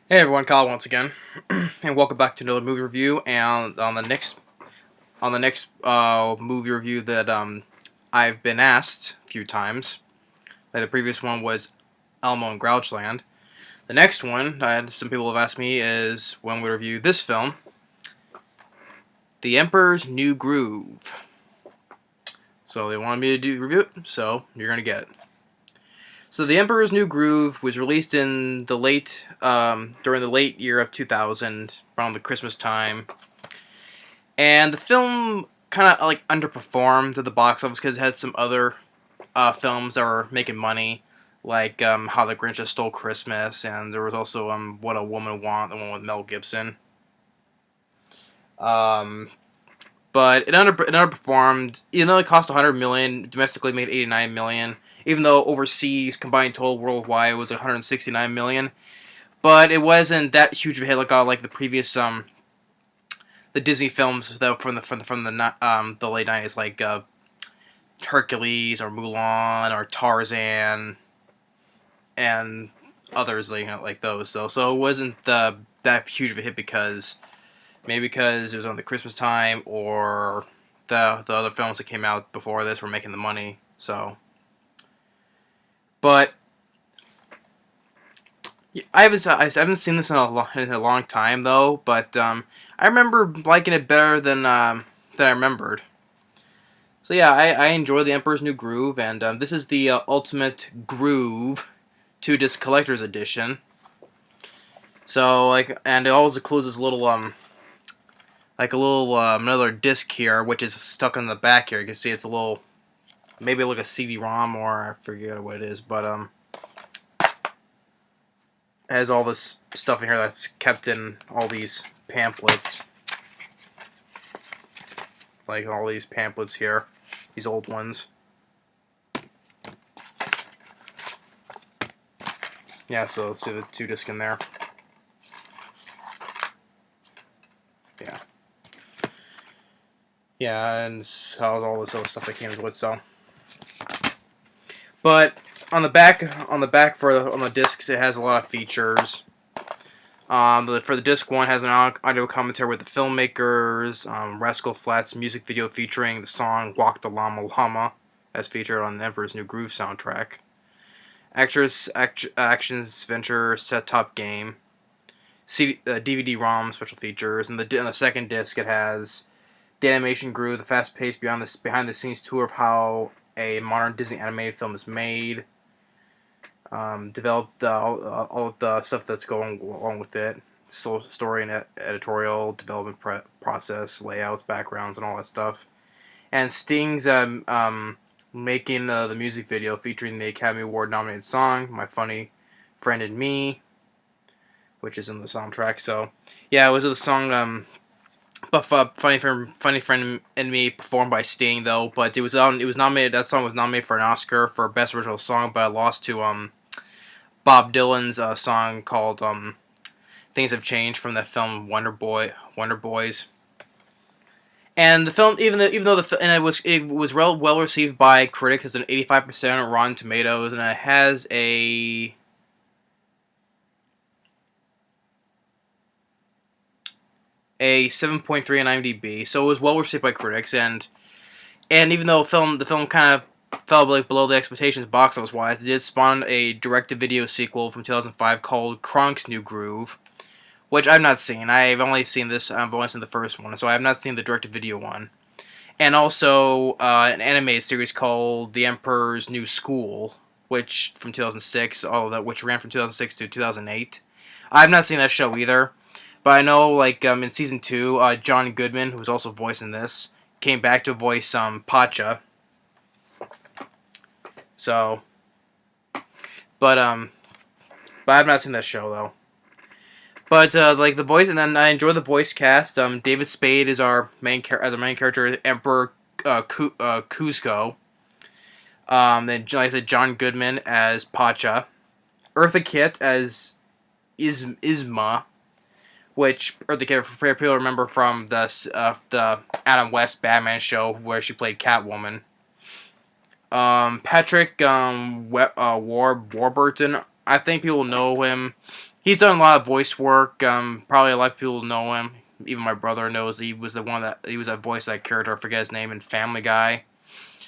Hey everyone, Kyle once again, and welcome back to another movie review. And on the next movie review that I've been asked a few times. Like the previous one was Elmo and Grouchland. The next one, some people have asked me, is when we review this film, The Emperor's New Groove. So they wanted me to review it, so you're gonna get it. So The Emperor's New Groove was released in the during the late year of 2000, around the Christmas time. And the film kind of like underperformed at the box office because it had some other films that were making money, like How the Grinch Stole Christmas, and there was also What a Woman Would Want, the one with Mel Gibson. Um, but it underperformed. Even though it cost 100 million, domestically made 89 million. Even though overseas combined total worldwide was 169 million, but it wasn't that huge of a hit like the previous the Disney films that from the late 90s, like Hercules or Mulan or Tarzan and others, like those. So it wasn't that huge of a hit because it was on the Christmas time, or the other films that came out before this were making the money. So, but I haven't seen this in a long time though. But I remember liking it better than I remembered. So yeah, I enjoy The Emperor's New Groove, and this is the Ultimate Groove 2-disc collector's edition. So and it also includes this little another disc here, which is stuck in the back here. You can see it's a little, maybe like a CD-ROM, or I forget what it is, but it has all this stuff in here that's kept in all these pamphlets, like all these pamphlets here, these old ones. Yeah, so let's see the 2-disc in there. Yeah. Yeah, and all this other stuff that came with. So, but on the back on the discs, it has a lot of features. For the disc one, has an audio commentary with the filmmakers, Rascal Flatts music video featuring the song "Walk the Llama Llama," as featured on the Emperor's New Groove soundtrack. Actions Venture Set Top Game, DVD-ROM special features, and on the second disc it has the animation groove, the fast-paced behind-the-scenes tour of how a modern Disney animated film is made. Developed all of the stuff that's going along with it, story and editorial development process, layouts, backgrounds, and all that stuff. And Sting's making the music video featuring the Academy Award nominated song "My Funny Friend and Me," which is in the soundtrack. So yeah, it was the song Funny Friend and Me, performed by Sting though. But it was nominated. That song was nominated for an Oscar for Best Original Song, but it lost to Bob Dylan's song called "Things Have Changed" from the film Wonder Boys. And the film, it was well received by critics. It's an 85% on Rotten Tomatoes, and it has a 7.3 on IMDb. So it was well received by critics, and even though the film kind of fell below the expectations box office wise, it did spawn a direct-to-video sequel from 2005 called Kronk's New Groove, which I've not seen. I've only seen the first one, so I have not seen the direct-to-video one. And also an animated series called The Emperor's New School, which from 2006, which ran from 2006 to 2008. I have not seen that show either, but I know in season 2, John Goodman, who was also voicing this, came back to voice Pacha. So, but I have not seen that show though. But the voice, and then I enjoy the voice cast. David Spade is our main character, Emperor Kuzco. Then, like I said, John Goodman as Pacha, Eartha Kitt as Isma, which Eartha Kitt people remember from the Adam West Batman show where she played Catwoman. Patrick Warburton, I think people know him. He's done a lot of voice work. Probably a lot of people know him. Even my brother knows he was that voice that character. I forget his name in Family Guy.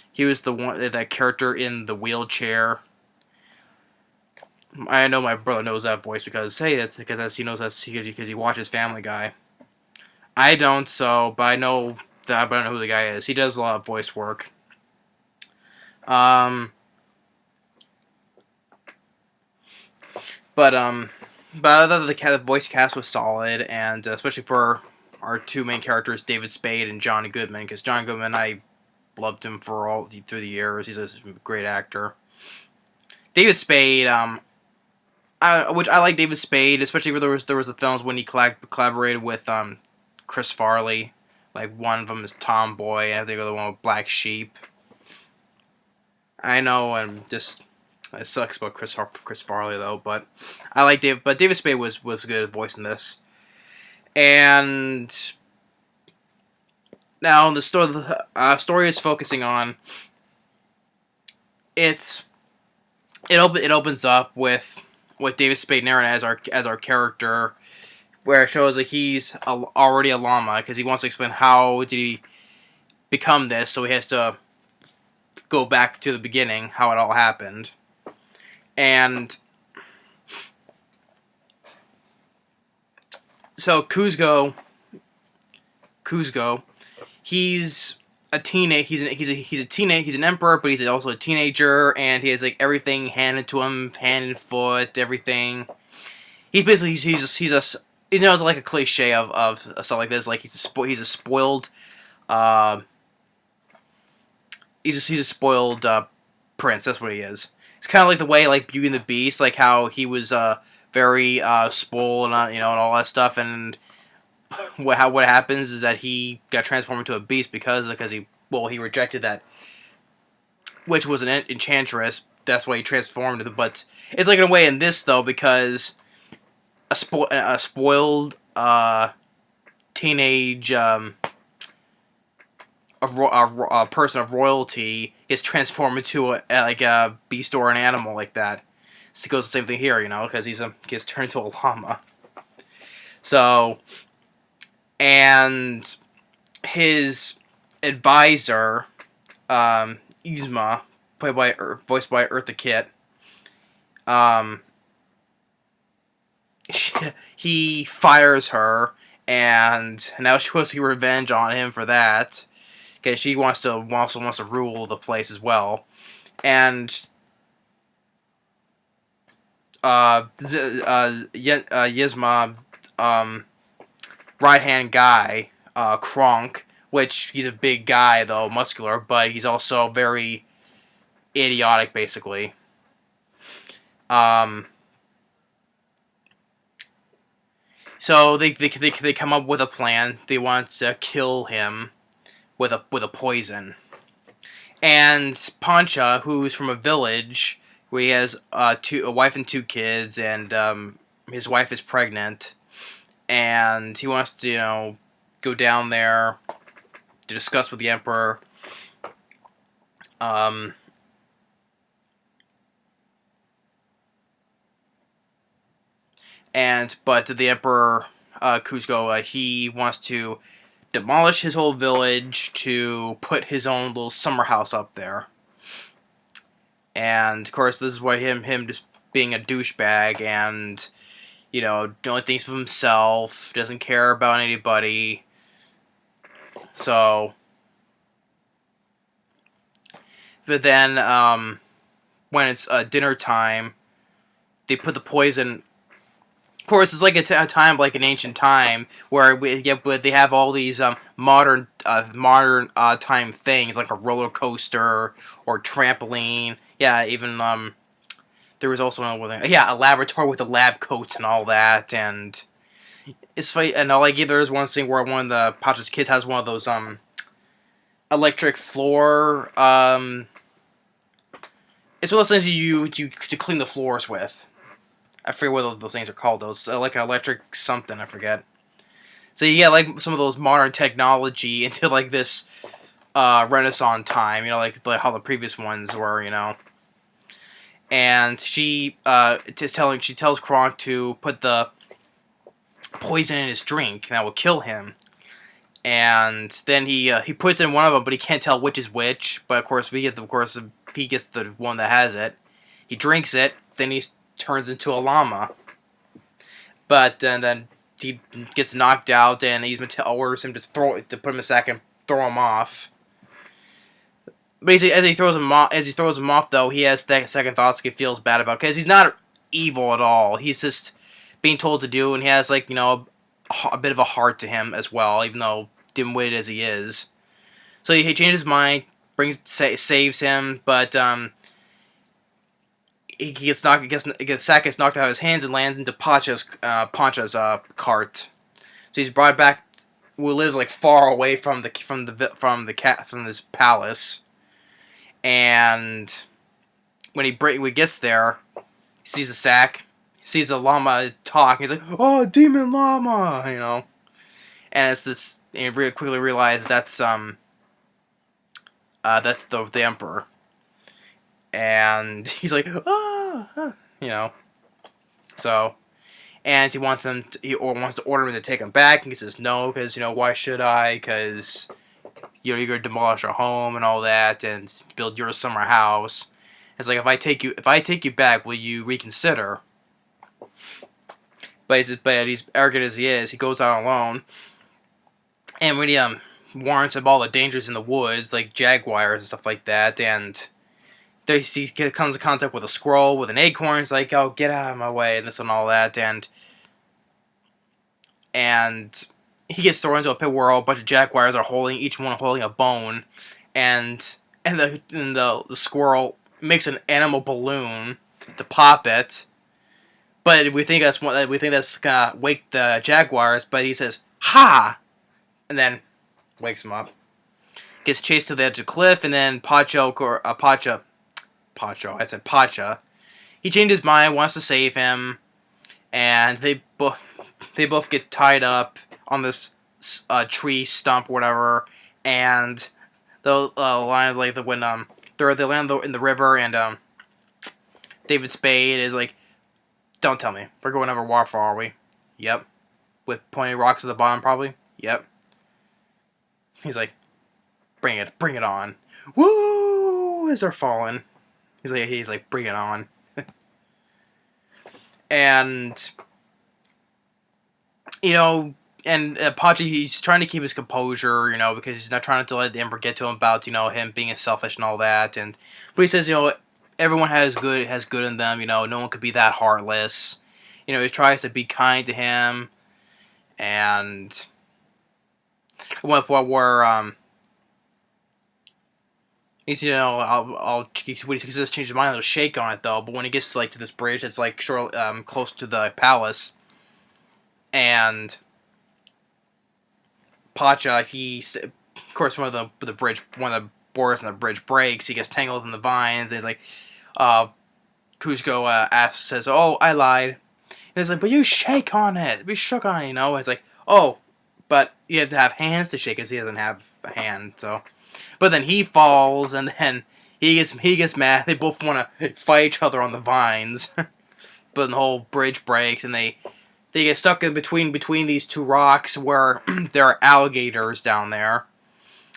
He was that character in the wheelchair. I know my brother knows that voice because he knows because he watches Family Guy. I don't, but I know that, but I don't know who the guy is. He does a lot of voice work. Um, but other than the voice cast was solid, and especially for our two main characters, David Spade and John Goodman, because John Goodman, I loved him through the years. He's a great actor. David Spade, which I like David Spade, especially where there was the films when he collaborated with Chris Farley. Like one of them is Tomboy, and I think the other one was Black Sheep. I know, it sucks about Chris Farley though, but I like David. But David Spade was good at voicing this, and now the story is focusing on it opens up with David Spade narrating as our character, where it shows that he's already a llama because he wants to explain how did he become this, so he has to go back to the beginning, how it all happened. And so Kuzco, he's a teenage. He's an emperor, but he's also a teenager, and he has like everything handed to him, hand and foot, everything. He's basically he's like a cliche of stuff like this. Like he's a spoiled he's a spoiled prince. That's what he is. It's kind of like the way like Beauty and the Beast, like how he was very spoiled and and all that stuff, and what happens is that he got transformed into a beast because he rejected that, which was an enchantress. That's why he transformed. But it's like in a way in this though, because a spoiled teenage a person of royalty gets transformed into a beast or an animal like that. So it goes the same thing here, because he gets turned into a llama. So, and his advisor, Yzma, voiced by Eartha Kitt, he fires her, and now she wants to get revenge on him for that, because she also wants to rule the place as well, and Yzma, right hand guy, Kronk, which he's a big guy though, muscular, but he's also very idiotic basically. So they come up with a plan. They want to kill him with a poison. And Pancha, who's from a village where he has a wife and 2 kids, and his wife is pregnant, and he wants to go down there to discuss with the emperor. But the emperor Kuzco, he wants to demolish his whole village to put his own little summer house up there. And of course, this is why him just being a douchebag and only thinks of himself, doesn't care about anybody. So, but then when it's dinner time, they put the poison. Of course, it's like a time like an ancient time where but they have all these modern time things like a roller coaster or trampoline. Yeah, even there was also another thing. Yeah, a laboratory with the lab coats and all that, and it's funny. And there's one thing where one of the Pacha's kids has one of those electric floor. It's one of those things you to clean the floors with. I forget what those things are called. Those like an electric something. I forget. So you get like some of those modern technology into like this Renaissance time. Like how the previous ones were. and she tells Kronk to put the poison in his drink, and that will kill him. And then he puts in one of them, but he can't tell which is which. But of course, he gets the one that has it. He drinks it, then he turns into a llama. But then he gets knocked out, and orders him to put him in a sack and throw him off. Basically, as he throws him off, though, he has second thoughts. He feels bad about because he's not evil at all. He's just being told to do, and he has a bit of a heart to him as well, even though dim-witted as he is. So he changes his mind, saves him, but the sack gets knocked out of his hands and lands into Pacha's cart. So he's brought back. Who lives far away from this palace. And when he gets there, he sees the sack, he sees the llama talk. He's like, "Oh, demon llama," And it's this. And he really quickly realizes that's the emperor. And he's like, "Ah," So, and he wants to order him to take him back. And he says no, because why should I? Because you're going to demolish our home and all that, and build your summer house. It's like, if I take you back, will you reconsider? But he's arrogant as he is. He goes out alone, and when he warns him all the dangers in the woods, like jaguars and stuff like that, and he comes in contact with a squirrel with an acorn. He's like, "Oh, get out of my way," and this and all that, and he gets thrown into a pit where a bunch of jaguars are each one holding a bone, and the squirrel makes an animal balloon to pop it, but we think that's gonna wake the jaguars, but he says "Ha!" and then wakes him up. Gets chased to the edge of the cliff, and then Pacha. He changed his mind, wants to save him, and they both get tied up on this tree stump or whatever, and the lines when they land in the river, and David Spade is like, "Don't tell me, we're going over waterfall, are we?" "Yep." "With pointed rocks at the bottom, probably?" "Yep." He's like, bring it on." Woo! As they're falling, he's like, "Bring it on." And and Pacha, he's trying to keep his composure, because he's not trying to let the emperor get to him about, him being selfish and all that. But he says, everyone has good in them. No one could be that heartless. He tries to be kind to him, and he's when he says change his mind, he'll shake on it though. But when he gets to this bridge, it's close to the palace, and Pacha, of course, one of the boards on the bridge breaks. He gets tangled in the vines. And he's like, Cusco says, "Oh, I lied." And he's like, "But you shake on it. We shook on it, It's like, "Oh, but you have to have hands to shake, because he doesn't have a hand." So, but then he falls, and then he gets mad. They both want to fight each other on the vines, but the whole bridge breaks, and they get stuck in between these two rocks where there are alligators down there.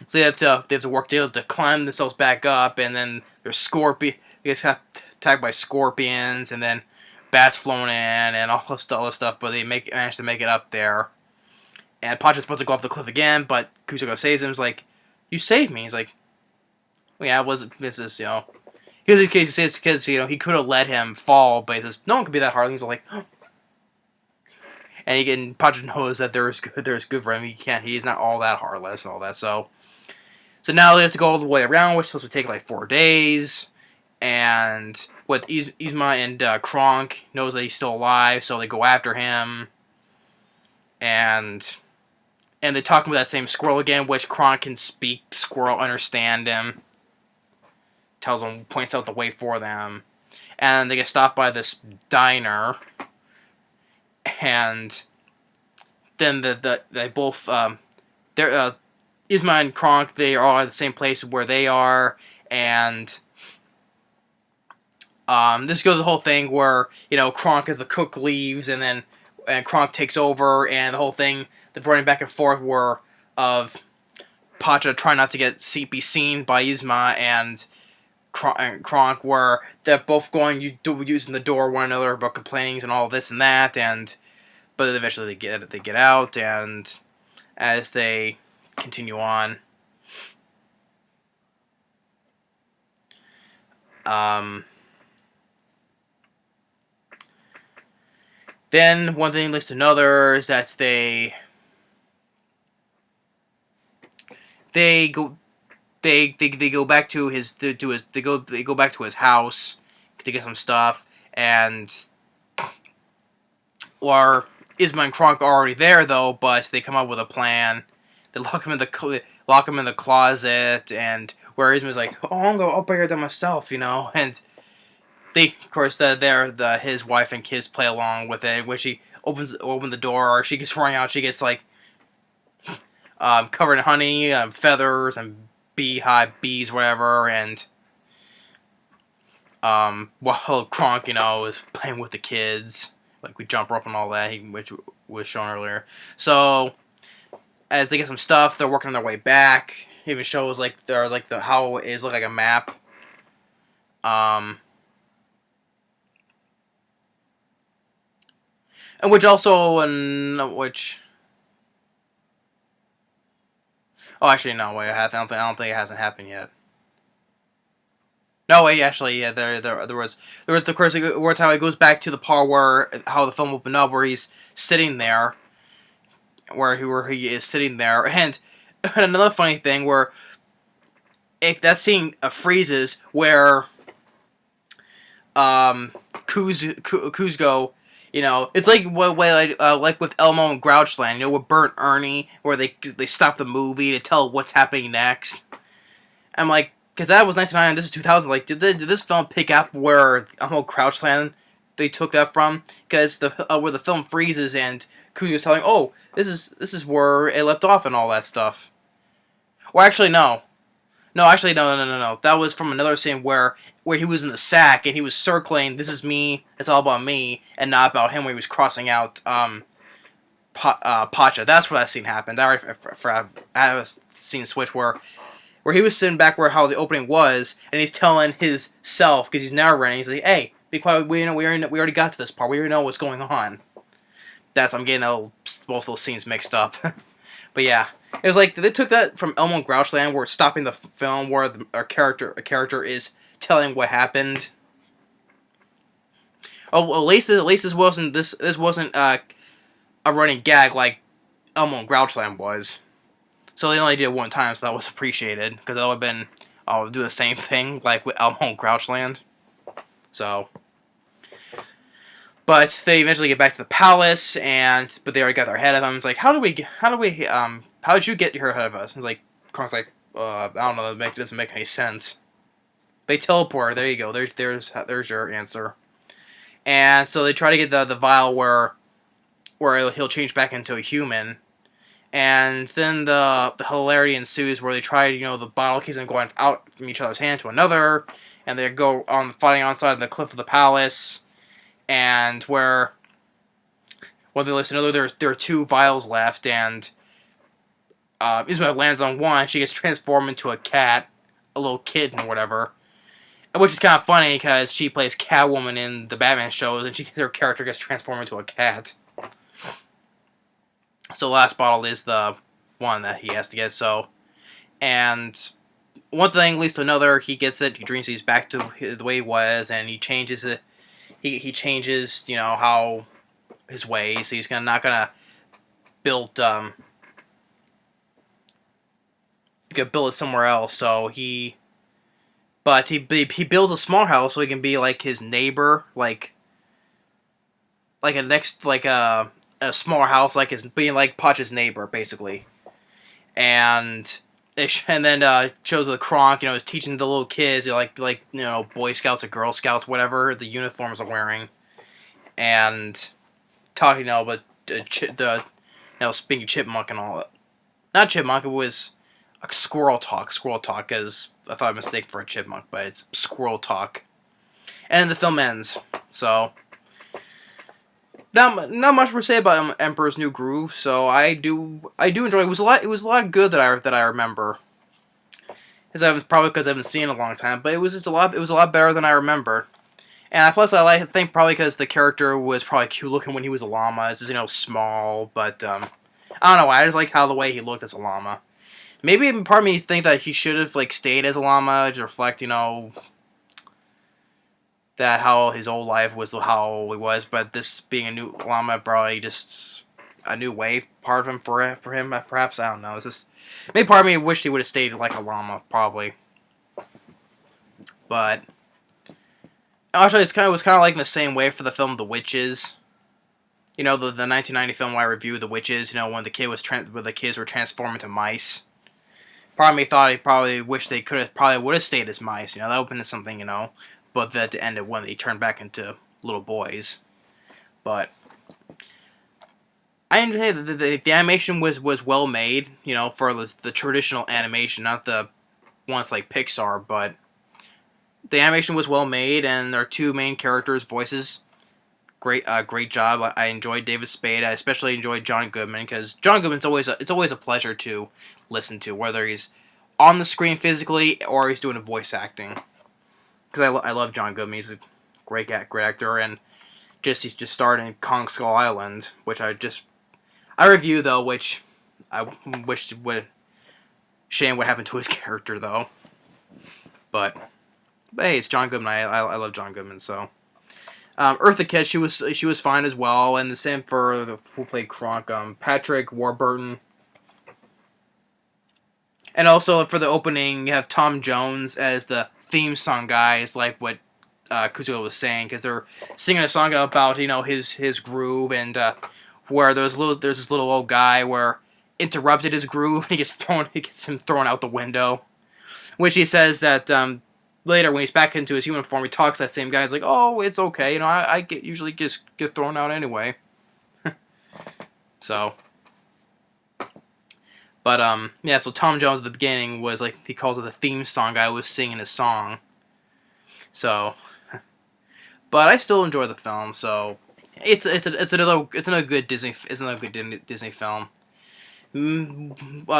So they have to work together to climb themselves back up, and then there's scorpion. They get attacked by scorpions, and then bats flown in, and all this stuff. But they manage to make it up there. And Pacha's supposed to go off the cliff again, but Kusako saves him. He's like, "You saved me." He's like, "Well, yeah, it wasn't. This is because he could have let him fall, but he says no one could be that hard." And he's like. And Pacha knows that there's good for him. He's not all that heartless and all that. So now they have to go all the way around, which is supposed to take 4 days. And with Yzma and Kronk knows that he's still alive, so they go after him. And they talk about that same squirrel again, which Kronk can speak squirrel, understand him. Points out the way for them. And they get stopped by this diner. And then they both Yzma and Kronk, they are all at the same place where they are, and This goes the whole thing where Kronk as the cook leaves, and Kronk takes over, and the whole thing, the running back and forth were of Pacha trying not to be seen by Yzma and Kronk, where they're both using the door one another about complaining and all this and that, but eventually they get out, and as they continue on, then one thing leads to another is that they go back to they go back to his house to get some stuff, and or Yzma and Kronk are already there though, but they come up with a plan. They lock him in the closet, and where Yzma's like, "Oh, I'm gonna open it myself," and they, of course, his wife and kids play along with it. When she opens the door, she gets running out. She gets like covered in honey, feathers, and bees, whatever, and while Kronk, is playing with the kids, like we jump rope and all that, which was shown earlier. So as they get some stuff, they're working on their way back. It even shows like they're like how it is look like a map. And which also which. Oh, actually, no. Wait, I don't think it hasn't happened yet. No, wait. Actually, yeah. There was of course where time it goes back to the part where how the film opened up, where he's sitting there, where he is sitting there, and another funny thing where that scene freezes where Kuzco. It's like with Elmo and Grouchland, with Burnt Ernie, where they stop the movie to tell what's happening next. I'm like, because that was 1999, this is 2000. Like, did this film pick up where Elmo Grouchland they took that from? Because where the film freezes and Kuzco's telling, oh, this is where it left off and all that stuff. Or actually, no. No, actually, no. That was from another scene where he was in the sack and he was circling, this is me, it's all about me, and not about him, where he was crossing out Pacha. That's where that scene happened. I have a scene switch where he was sitting back where how the opening was, and he's telling his self, because he's narrating, he's like, hey, be quiet, we already got to this part, we already know what's going on. I'm getting both those scenes mixed up. But yeah. It was like, they took that from Elmo and Grouchland, where it's stopping the film, where a character is telling what happened. Oh, well, at least this wasn't a running gag like Elmo and Grouchland was. So they only did it one time, so that was appreciated, because that would have been do the same thing like with Elmo and Grouchland. So, but they eventually get back to the palace, but they already got their head of them. It's like, how did you get here ahead of us? And it's like, Kronk's like, I don't know, it doesn't make any sense. They teleport. There you go. There's your answer. And so they try to get the vial where he'll change back into a human. And then the hilarity ensues where they try, the bottle keeps on going out from each other's hand to another, and they go on fighting outside the cliff of the palace, and where they listen to another, there are 2 vials left, and Yzma lands on one, she gets transformed into a cat, a little kitten or whatever. Which is kind of funny because she plays Catwoman in the Batman shows, and her character gets transformed into a cat. So the last bottle is the one that he has to get. So, and one thing leads to another. He gets it. He dreams he's back to the way he was, and he changes it. He changes, how his ways. So he's not gonna build build it somewhere else. So he builds a small house so he can be like his neighbor, like a smaller house, like being like Pacha's neighbor, basically. And then shows the Kronk, is teaching the little kids, like Boy Scouts or Girl Scouts, whatever the uniforms are wearing, and talking about speaking chipmunk and all that. Not chipmunk, it was like squirrel talk, because I thought I was mistaken for a chipmunk, but it's squirrel talk. and the film ends. So not much to say about Emperor's New Groove. So I do enjoy it. It was a lot good that I remember. Probably because I haven't seen it in a long time, but it was a lot better than I remember. And plus, I think probably because the character was probably cute looking when he was a llama. It's just, small, but I don't know why. I just like how the way he looked as a llama. Maybe part of me think that he should have stayed as a llama to reflect, that how his old life was how he was. But this being a new llama, probably just a new wave part of him for him. Perhaps I don't know. It's just maybe part of me wished he would have stayed like a llama, probably. But actually, it was kind of like in the same way for the film The Witches. The 1990 film where I reviewed The Witches. When the kids were transformed into mice. Part of me thought he probably wished they would have stayed as mice. That would have been something. But that to end it when they turned back into little boys. But I enjoy the animation was well made. For the traditional animation, not the ones like Pixar, but. The animation was well made, and our two main characters' voices, great job. I enjoyed David Spade. I especially enjoyed John Goodman because John Goodman's it's always a pleasure to listen to, whether he's on the screen physically or he's doing a voice acting. Because I love John Goodman. He's a great actor, and he's just starred in Kong Skull Island, which I review though, which I wish shame what happened to his character though, but hey, it's John Goodman. I love John Goodman. So, Eartha Kitt, she was fine as well, and the same for who played Kronk, Patrick Warburton, and also for the opening, you have Tom Jones as the theme song guy. It's like what Kuzuo was saying, because they're singing a song about his groove, and where there's this little old guy where interrupted his groove, and he gets him thrown out the window, which he says that. Later, when he's back into his human form, he talks to that same guy. He's like, "Oh, it's okay. I usually just get thrown out anyway." So, but yeah. So Tom Jones at the beginning was he calls it the theme song guy was singing his song. So, but I still enjoy the film. So, it's another good Disney film.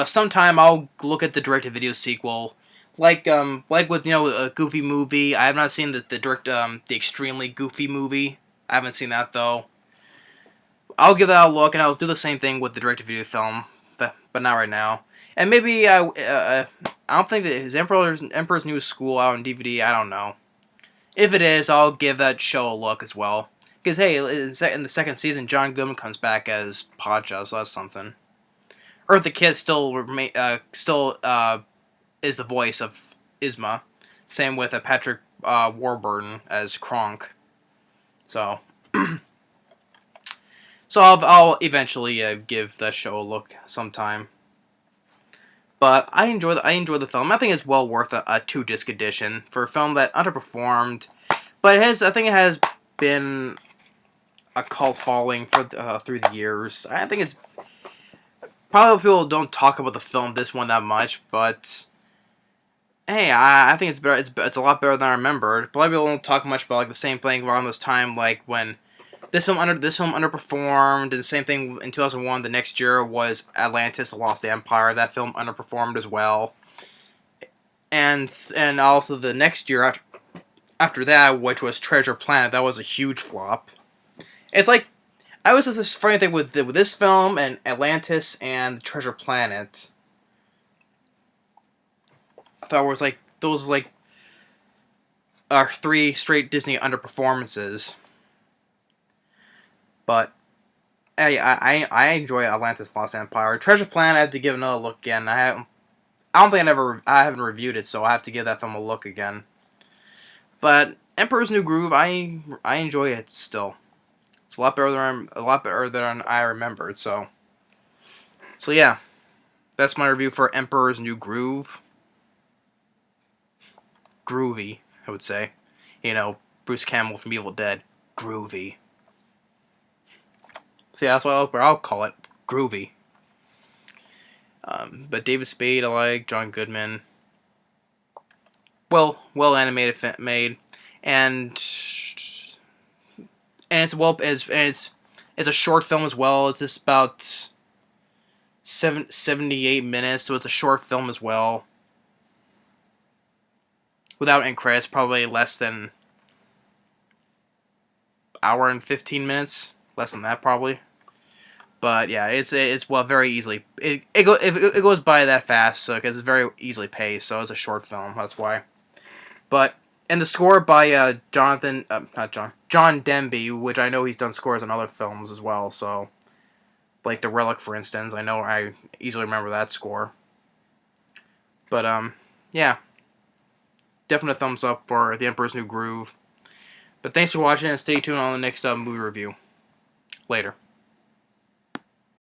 Sometime I'll look at the direct-to-video sequel. Like with a Goofy movie, I have not seen the extremely Goofy movie. I haven't seen that though. I'll give that a look, and I'll do the same thing with the direct-to-video film, but not right now. And maybe I don't think that his Emperor's New School out on DVD. I don't know. If it is, I'll give that show a look as well. Because hey, in the second season, John Goodman comes back as Pacha, so that's something. Eartha Kitt still is the voice of Yzma. Same with Patrick Warburton as Kronk. So, I'll eventually give the show a look sometime. But I enjoy the film. I think it's well worth a 2-disc edition for a film that underperformed, but I think it has been a cult following for through the years. I think it's probably people don't talk about the film this one that much, but. Hey, I think it's better. It's a lot better than I remembered. Probably people don't talk much about the same thing around this time, when this film underperformed, and the same thing in 2001. The next year was Atlantis: The Lost Empire. That film underperformed as well, and also the next year after that, which was Treasure Planet, that was a huge flop. It's I was just this funny thing with this film and Atlantis and Treasure Planet. I thought it was those are 3 straight Disney underperformances. But hey, I enjoy Atlantis: Lost Empire. Treasure Planet, I have to give another look again. I haven't reviewed it, so I have to give that film a look again. But Emperor's New Groove, I enjoy it still. It's a lot better than I remembered. So yeah, that's my review for Emperor's New Groove. Groovy, I would say. Bruce Campbell from Evil Dead. Groovy. So yeah, that's what I'll call it. Groovy. But David Spade, I like. John Goodman. Well animated made. and it's well it's a short film as well. It's just about 78 minutes, so it's a short film as well. Without end credits, probably less than hour and 15 minutes, less than that probably. But yeah, it's well very easily it goes by that fast, so because it's very easily paced. So it's a short film, that's why. But and the score by John Denby, which I know he's done scores on other films as well. So like The Relic, for instance, I easily remember that score. But yeah, definite thumbs up for The Emperor's New Groove. But thanks for watching, and stay tuned on the next movie review. Later.